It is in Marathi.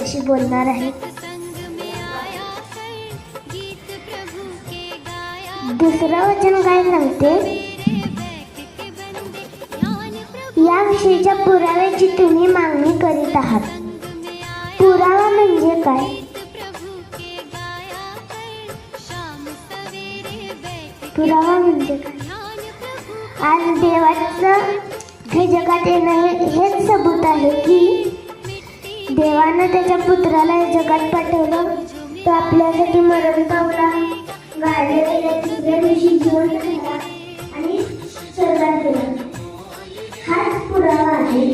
तुमच्याशी बोलणार आहे। दुसरं वचन काय सांगते, याविषयीच्या पुराव्याची तुम्ही मागणी करीत आहात। पुरावा म्हणजे काय? पुरावा म्हणजे काय? आज देवाचं हे जगात येणं हेच सबूत आहे की देवानं त्याच्या पुत्राला हे जगात पाठवलं, तो आपल्यासाठी मरण पावला, गाडल्या गेल्या, तिसऱ्या दिवशी जिवंत झाला आणि स्वर्गात गेला। हाच पुरावा आहे